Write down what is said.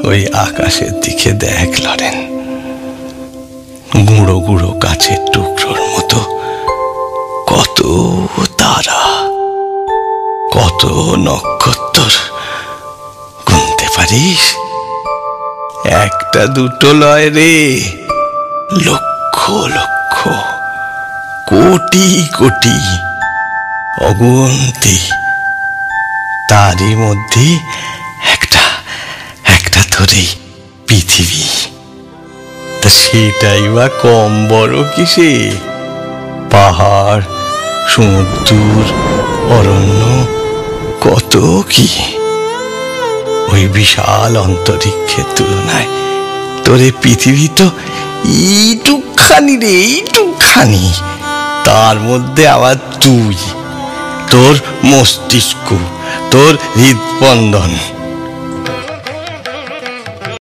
ওই আকাশের দিকে দেখ লরেন, গুঁড়ো গুঁড়ো কাছের টুকরোর মতো কত তারা, কত নক্ষত্র গুনতে পারিস? একটা দুটো লয় রে, লক্ষ লক্ষ, কোটি কোটি, অগুন্তি। তারই মধ্যে একটা একটা ধরে পৃথিবী। তা সেটাই বা কম বড় কিসে? পাহাড়, সমুদ্র, অরণ্য, কত কি। ওই বিশাল অন্তরিক্ষের তুলনায় তোরে পৃথিবী তো এইটুকখানি রে, এইটুকখানি। তার মধ্যে আবার তুই, তোর মস্তিষ্ক, তোর হৃদস্পন্দন।